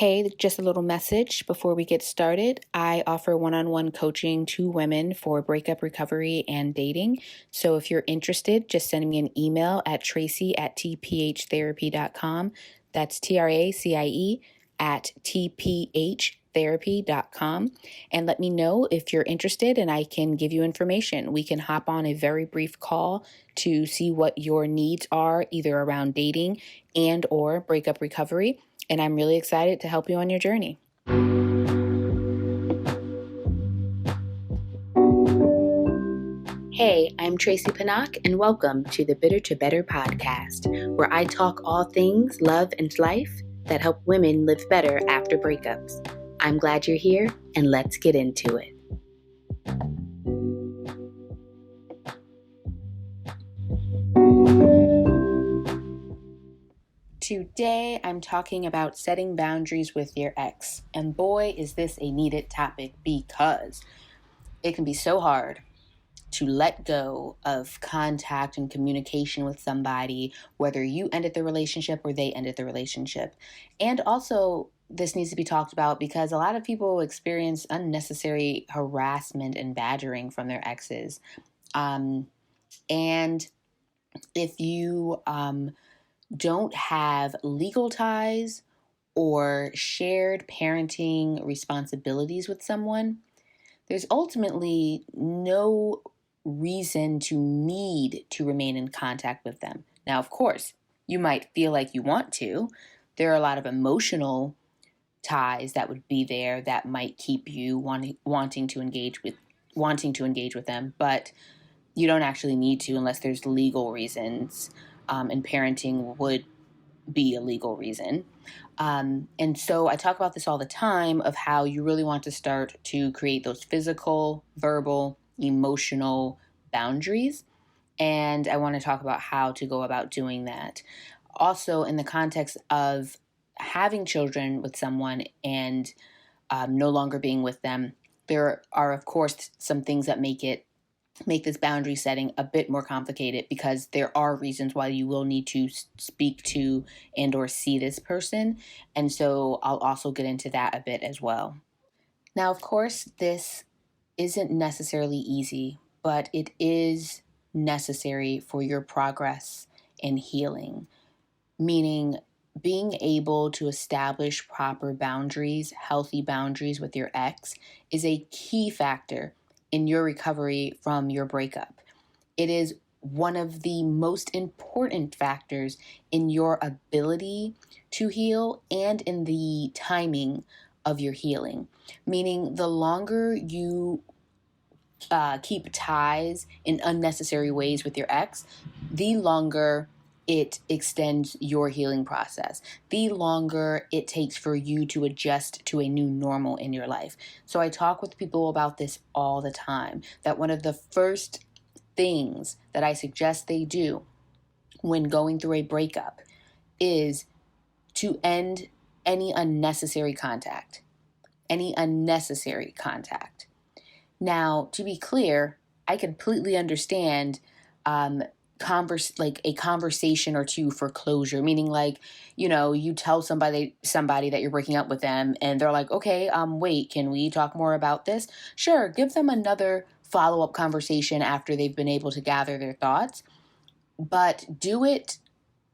Hey, just a little message before we get started. I offer one-on-one coaching to women for breakup recovery and dating. So if you're interested, just send me an email at tracie@tphtherapy.com. That's TRACIE at tphtherapy.com. And let me know if you're interested and I can give you information. We can hop on a very brief call to see what your needs are, either around dating and or breakup recovery. And I'm really excited to help you on your journey. Hey, I'm Tracie Pinnock, and welcome to the Bitter to Better podcast, where I talk all things love and life that help women live better after breakups. I'm glad you're here, and let's get into it. Today, I'm talking about setting boundaries with your ex. And boy, is this a needed topic because it can be so hard to let go of contact and communication with somebody, whether you ended the relationship or they ended the relationship. And also, this needs to be talked about because a lot of people experience unnecessary harassment and badgering from their exes. And if you don't have legal ties or shared parenting responsibilities with someone, there's ultimately no reason to need to remain in contact with them. Now, of course, you might feel like you want to. There are a lot of emotional ties that would be there that might keep you wanting to engage with them, but you don't actually need to unless there's legal reasons, and parenting would be a legal reason. And so I talk about this all the time of how you really want to start to create those physical, verbal, emotional boundaries. And I want to talk about how to go about doing that. Also, in the context of having children with someone and no longer being with them, there are, of course, some things that make this boundary setting a bit more complicated because there are reasons why you will need to speak to and or see this person. And so I'll also get into that a bit as well. Now, of course, this isn't necessarily easy, but it is necessary for your progress and healing, meaning being able to establish proper boundaries, healthy boundaries with your ex is a key factor in your recovery from your breakup. It is one of the most important factors in your ability to heal and in the timing of your healing. Meaning, the longer you keep ties in unnecessary ways with your ex, the longer it extends your healing process, the longer it takes for you to adjust to a new normal in your life. So I talk with people about this all the time, that one of the first things that I suggest they do when going through a breakup is to end any unnecessary contact. Now, to be clear, I completely understand a conversation or two for closure, meaning you tell somebody that you're breaking up with them and they're like, okay, wait, can we talk more about this? Sure, give them another follow-up conversation after they've been able to gather their thoughts, but do it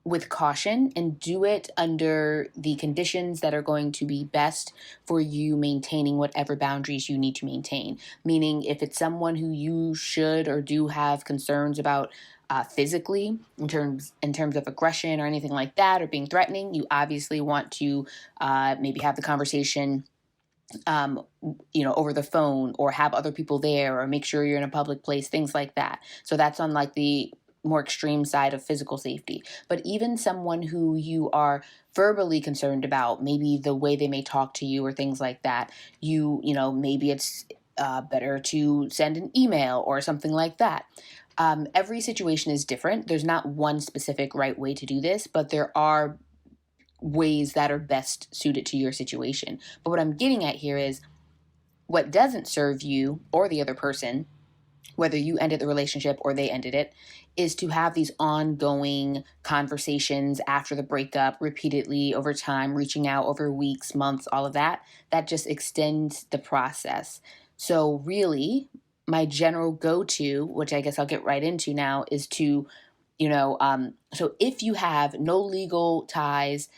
with caution and do it under the conditions that are going to be best for you maintaining whatever boundaries you need to maintain. Meaning, if it's someone who you should or do have concerns about physically in terms of aggression or anything like that, or being threatening, you obviously want to maybe have the conversation over the phone, or have other people there, or make sure you're in a public place, things like that. So that's on like the more extreme side of physical safety. But even someone who you are verbally concerned about, maybe the way they may talk to you or things like that, maybe it's better to send an email or something like that. Every situation is different. There's not one specific right way to do this, but there are ways that are best suited to your situation. But what I'm getting at here is what doesn't serve you or the other person whether you ended the relationship or they ended it, is to have these ongoing conversations after the breakup repeatedly over time, reaching out over weeks, months, all of that. That just extends the process. So, really, my general go to, which I guess I'll get right into now, is to, so if you have no legal ties,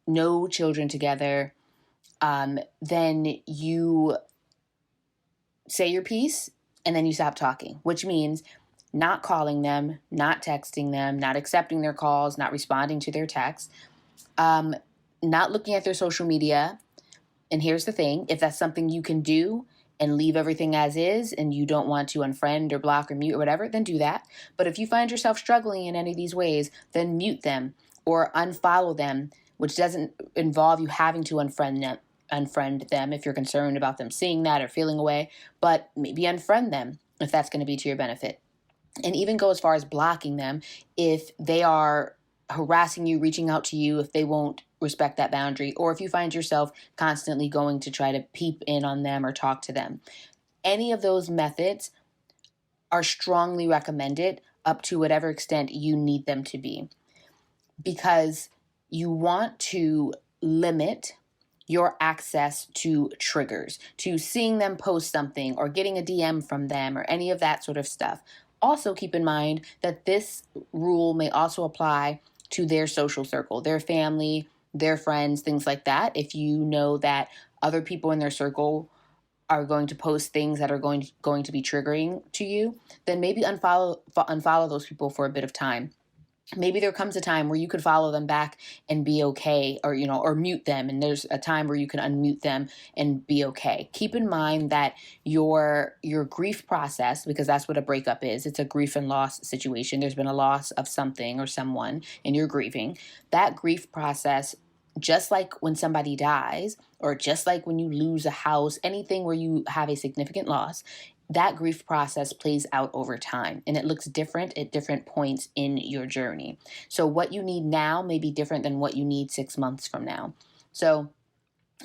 no children together, then you say your piece and then you stop talking, which means not calling them, not texting them, not accepting their calls, not responding to their texts, not looking at their social media. And here's the thing, if that's something you can do and leave everything as is and you don't want to unfriend or block or mute or whatever, then do that. But if you find yourself struggling in any of these ways, then mute them or unfollow them, which doesn't involve you having to unfriend them if you're concerned about them seeing that or feeling away, but maybe unfriend them if that's going to be to your benefit. And even go as far as blocking them if they are harassing you, reaching out to you, if they won't respect that boundary, or if you find yourself constantly going to try to peep in on them or talk to them. Any of those methods are strongly recommended up to whatever extent you need them to be, because you want to limit your access to triggers, to seeing them post something or getting a DM from them or any of that sort of stuff. Also, keep in mind that this rule may also apply to their social circle, their family, their friends, things like that. If you know that other people in their circle are going to post things that are going to be triggering to you, then maybe unfollow those people for a bit of time. Maybe there comes a time where you could follow them back and be okay, or mute them, and there's a time where you can unmute them and be okay. Keep in mind that your grief process, because that's what a breakup is, it's a grief and loss situation. There's been a loss of something or someone and you're grieving. That grief process, just like when somebody dies, or just like when you lose a house, anything where you have a significant loss, that grief process plays out over time and it looks different at different points in your journey. So what you need now may be different than what you need 6 months from now. So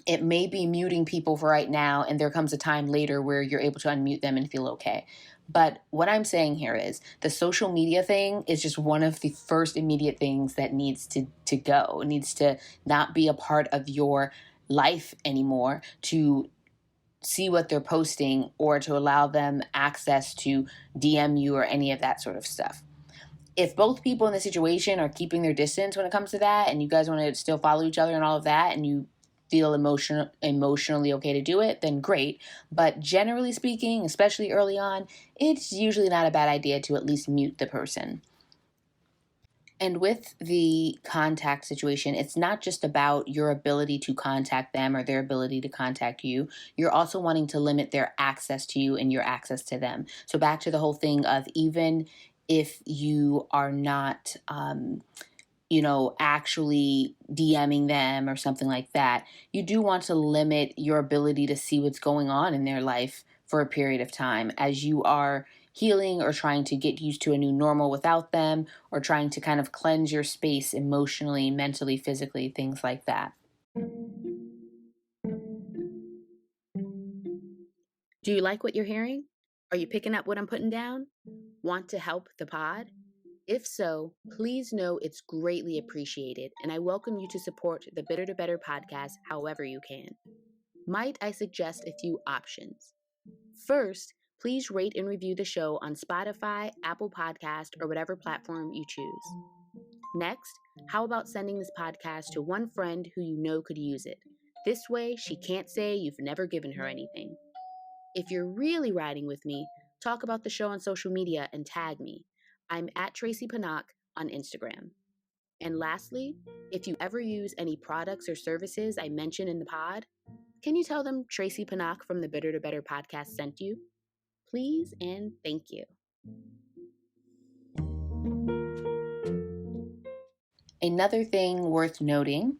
it may be muting people for right now, and there comes a time later where you're able to unmute them and feel okay. But what I'm saying here is the social media thing is just one of the first immediate things that needs to go. It needs to not be a part of your life anymore, to see what they're posting or to allow them access to DM you or any of that sort of stuff. If both people in the situation are keeping their distance when it comes to that, and you guys want to still follow each other and all of that, and you feel emotionally okay to do it, then great. But generally speaking, especially early on, it's usually not a bad idea to at least mute the person. And with the contact situation, it's not just about your ability to contact them or their ability to contact you. You're also wanting to limit their access to you and your access to them. So back to the whole thing of, even if you are not, actually DMing them or something like that, you do want to limit your ability to see what's going on in their life for a period of time as you are healing or trying to get used to a new normal without them, or trying to kind of cleanse your space emotionally, mentally, physically, things like that. Do you like what you're hearing? Are you picking up what I'm putting down? Want to help the pod? If so, please know it's greatly appreciated, and I welcome you to support the Bitter to Better podcast however you can. Might I suggest a few options? First, please rate and review the show on Spotify, Apple Podcast, or whatever platform you choose. Next, how about sending this podcast to one friend who you know could use it? This way, she can't say you've never given her anything. If you're really riding with me, talk about the show on social media and tag me. I'm at Tracy Panak on Instagram. And lastly, if you ever use any products or services I mention in the pod, can you tell them Tracy Panak from the Bitter to Better podcast sent you? Please and thank you. Another thing worth noting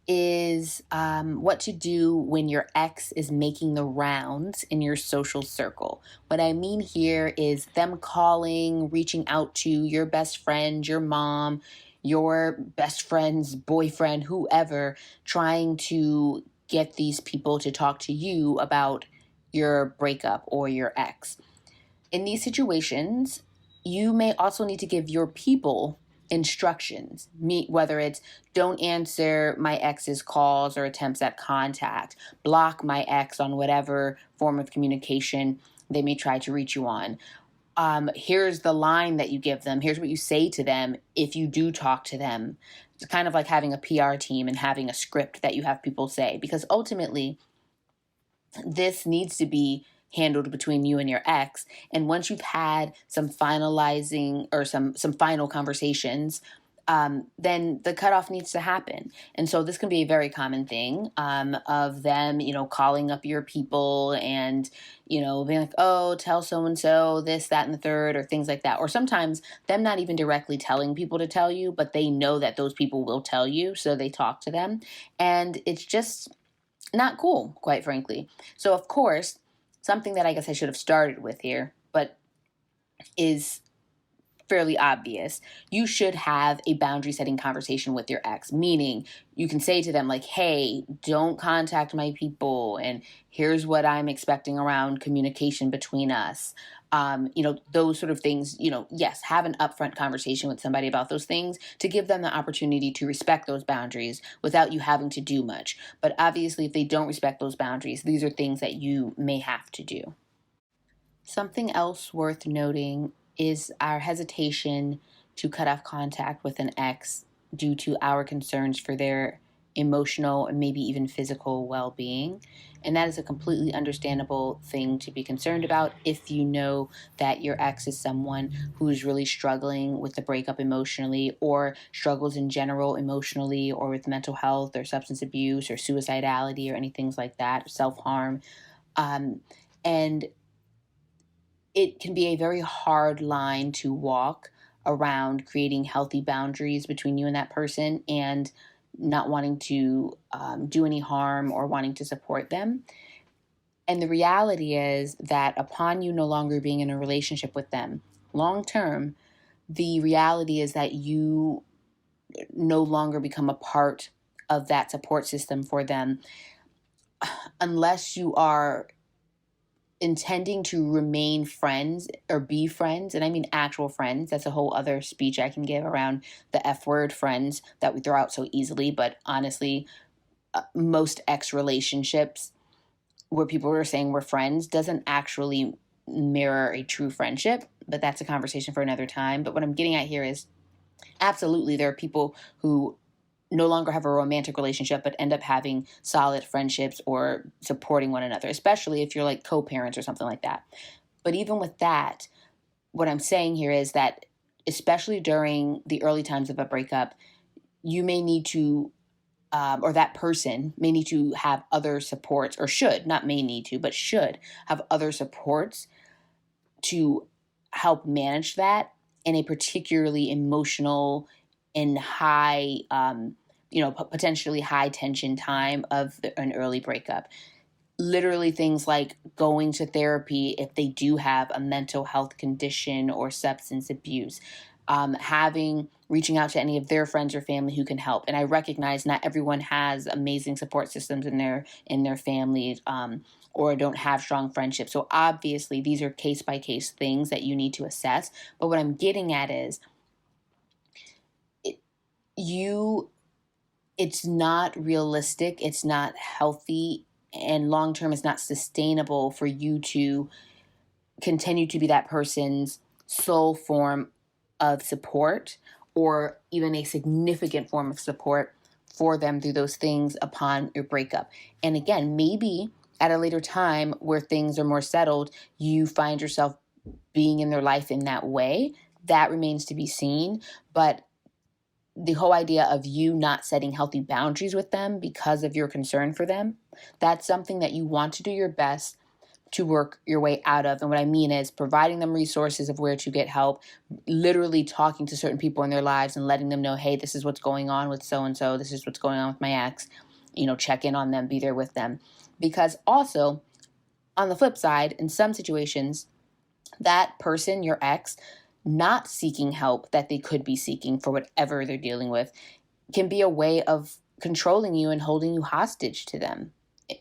is what to do when your ex is making the rounds in your social circle. What I mean here is them calling, reaching out to your best friend, your mom, your best friend's boyfriend, whoever, trying to get these people to talk to you about your breakup or your ex. In these situations, you may also need to give your people instructions, whether it's don't answer my ex's calls or attempts at contact, block my ex on whatever form of communication they may try to reach you on. Here's the line that you give them. Here's what you say to them if you do talk to them. It's kind of like having a PR team and having a script that you have people say, because ultimately this needs to be handled between you and your ex. And once you've had some finalizing or some final conversations, then the cutoff needs to happen. And so this can be a very common thing of them, calling up your people and, being like, oh, tell so-and-so this, that, and the third, or things like that. Or sometimes them not even directly telling people to tell you, but they know that those people will tell you, so they talk to them. And it's just not cool, quite frankly. So, of course, something that I guess I should have started with here, but is fairly obvious, you should have a boundary setting conversation with your ex, meaning you can say to them like, hey, don't contact my people, and here's what I'm expecting around communication between us. Those sort of things, yes, have an upfront conversation with somebody about those things to give them the opportunity to respect those boundaries without you having to do much. But obviously, if they don't respect those boundaries, these are things that you may have to do. Something else worth noting is our hesitation to cut off contact with an ex due to our concerns for their emotional and maybe even physical well-being. And that is a completely understandable thing to be concerned about if you know that your ex is someone who's really struggling with the breakup emotionally, or struggles in general emotionally, or with mental health or substance abuse or suicidality or anything like that, or self-harm. And it can be a very hard line to walk around creating healthy boundaries between you and that person and not wanting to do any harm or wanting to support them. And the reality is that upon you no longer being in a relationship with them long term, the reality is that you no longer become a part of that support system for them unless you are intending to remain friends or be friends, and I mean actual friends. That's a whole other speech I can give around the F word friends that we throw out so easily. But honestly, most ex relationships where people are saying we're friends doesn't actually mirror a true friendship. But that's a conversation for another time. But what I'm getting at here is absolutely there are people who no longer have a romantic relationship, but end up having solid friendships or supporting one another, especially if you're like co-parents or something like that. But even with that, what I'm saying here is that, especially during the early times of a breakup, you may need to, or that person may need to have other supports, or should, not may need to, but should have other supports to help manage that in a particularly emotional and high, potentially high tension time of an early breakup. Literally things like going to therapy if they do have a mental health condition or substance abuse, reaching out to any of their friends or family who can help. And I recognize not everyone has amazing support systems in their families, or don't have strong friendships. So obviously these are case by case things that you need to assess. But what I'm getting at is it's not realistic, it's not healthy, and long term it's not sustainable for you to continue to be that person's sole form of support, or even a significant form of support for them through those things upon your breakup. And again, maybe at a later time where things are more settled, you find yourself being in their life in that way. That remains to be seen. But the whole idea of you not setting healthy boundaries with them because of your concern for them, that's something that you want to do your best to work your way out of. And what I mean is providing them resources of where to get help, literally talking to certain people in their lives and letting them know, hey, this is what's going on with so-and-so. This is what's going on with my ex. Check in on them, be there with them. Because also, on the flip side, in some situations, that person, your ex, not seeking help that they could be seeking for whatever they're dealing with, can be a way of controlling you and holding you hostage to them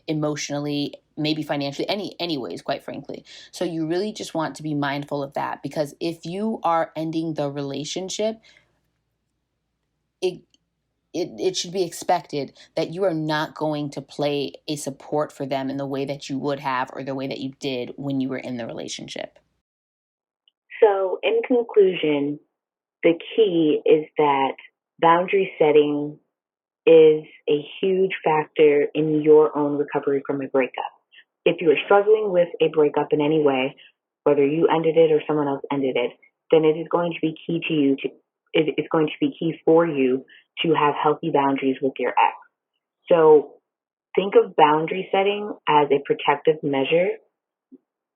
emotionally, maybe financially, anyways, quite frankly. So you really just want to be mindful of that, because if you are ending the relationship, it it should be expected that you are not going to play a support for them in the way that you would have, or the way that you did when you were in the relationship. So, in conclusion, the key is that boundary setting is a huge factor in your own recovery from a breakup. If you are struggling with a breakup in any way, whether you ended it or someone else ended it, then it is going to be key to you to it's going to be key for you to have healthy boundaries with your ex. So think of boundary setting as a protective measure,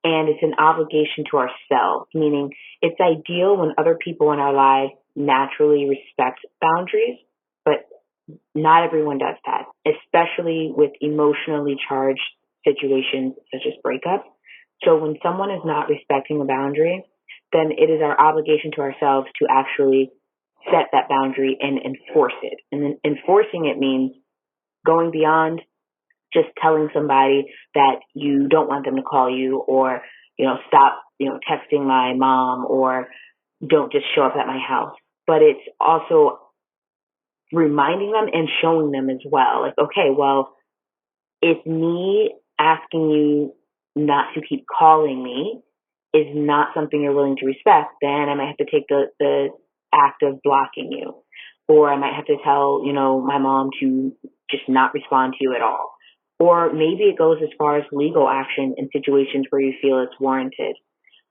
and it's an obligation to ourselves, meaning it's ideal when other people in our lives naturally respect boundaries, but not everyone does that, especially with emotionally charged situations such as breakups. So when someone is not respecting a boundary, then it is our obligation to ourselves to actually set that boundary and enforce it. And then enforcing it means going beyond just telling somebody that you don't want them to call you, or, stop, texting my mom, or don't just show up at my house. But it's also reminding them and showing them as well. Like, okay, well, if me asking you not to keep calling me is not something you're willing to respect, then I might have to take the act of blocking you. Or I might have to tell, my mom to just not respond to you at all. Or maybe it goes as far as legal action in situations where you feel it's warranted.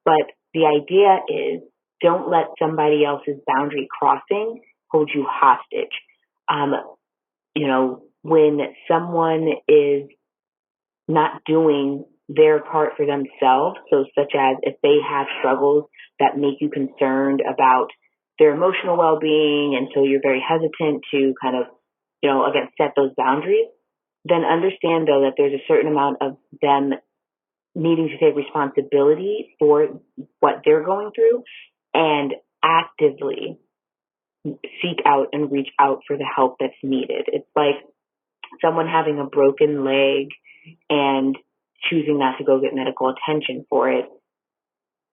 But the idea is, don't let somebody else's boundary crossing hold you hostage. Um, when someone is not doing their part for themselves, so such as if they have struggles that make you concerned about their emotional well-being, and so you're very hesitant to kind of, again, set those boundaries, then understand, though, that there's a certain amount of them needing to take responsibility for what they're going through, and actively seek out and reach out for the help that's needed. It's like someone having a broken leg and choosing not to go get medical attention for it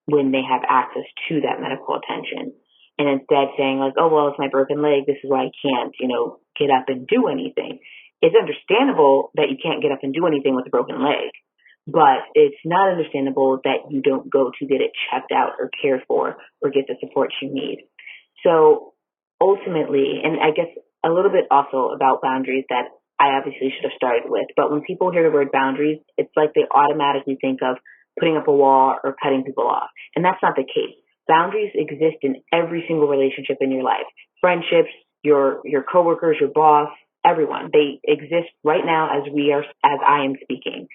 when they have access to that medical attention. And instead saying, like, oh, well, it's my broken leg, this is why I can't, get up and do anything. It's understandable that you can't get up and do anything with a broken leg, but it's not understandable that you don't go to get it checked out or cared for or get the support you need. So ultimately, and I guess a little bit also about boundaries that I obviously should have started with, but when people hear the word boundaries, it's like they automatically think of putting up a wall or cutting people off. And that's not the case. Boundaries exist in every single relationship in your life. Friendships, your coworkers, your boss, everyone. They exist right now as I am speaking.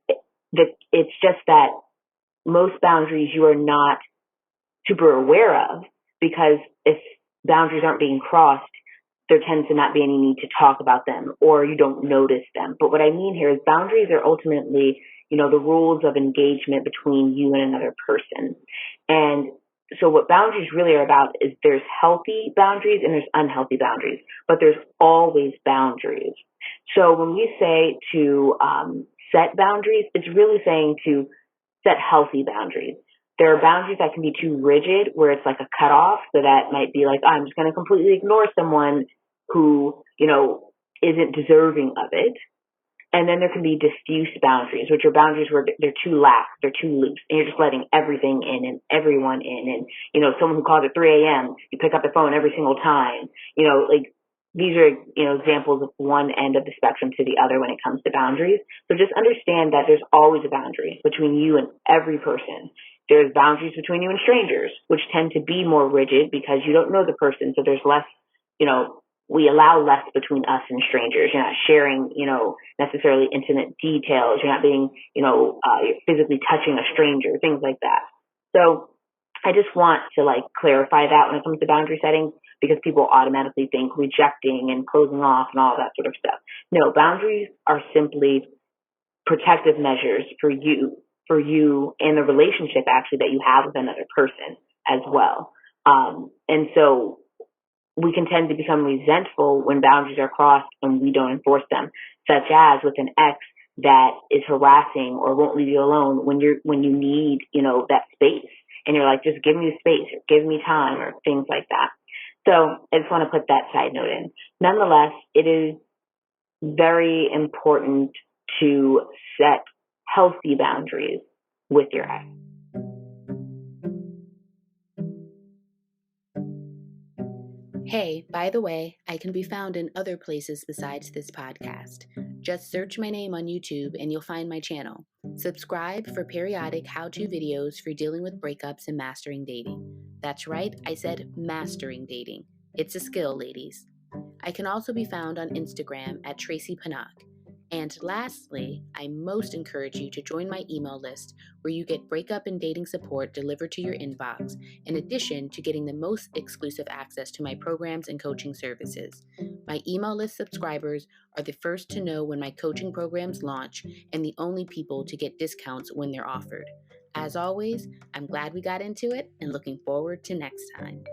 It's just that most boundaries you are not super aware of, because if boundaries aren't being crossed, there tends to not be any need to talk about them, or you don't notice them. But what I mean here is boundaries are ultimately, the rules of engagement between you and another person. And so what boundaries really are about is there's healthy boundaries and there's unhealthy boundaries, but there's always boundaries. So when we say to set boundaries, it's really saying to set healthy boundaries. There are boundaries that can be too rigid, where it's like a cutoff. So that might be like, I'm just going to completely ignore someone who, isn't deserving of it. And then there can be diffuse boundaries, which are boundaries where they're too lax, they're too loose, and you're just letting everything in and everyone in. And, someone who calls at 3 a.m., you pick up the phone every single time. Like, these are, examples of one end of the spectrum to the other when it comes to boundaries. So just understand that there's always a boundary between you and every person. There's boundaries between you and strangers, which tend to be more rigid because you don't know the person. So there's less, we allow less between us and strangers. You're not sharing, necessarily intimate details. You're not being, you're physically touching a stranger, things like that. So I just want to clarify that when it comes to boundary setting, because people automatically think rejecting and closing off and all that sort of stuff. No, boundaries are simply protective measures for you and the relationship actually that you have with another person as well. And so we can tend to become resentful when boundaries are crossed and we don't enforce them, such as with an ex that is harassing or won't leave you alone when you need, that space. And you're like, just give me space, or give me time, or things like that. So I just want to put that side note in. Nonetheless, it is very important to set healthy boundaries with your ex. Hey, by the way, I can be found in other places besides this podcast. Just search my name on YouTube and you'll find my channel. Subscribe for periodic how-to videos for dealing with breakups and mastering dating. That's right, I said mastering dating. It's a skill, ladies. I can also be found on Instagram at Tracy Panak. And lastly, I most encourage you to join my email list where you get breakup and dating support delivered to your inbox, in addition to getting the most exclusive access to my programs and coaching services. My email list subscribers are the first to know when my coaching programs launch and the only people to get discounts when they're offered. As always, I'm glad we got into it and looking forward to next time.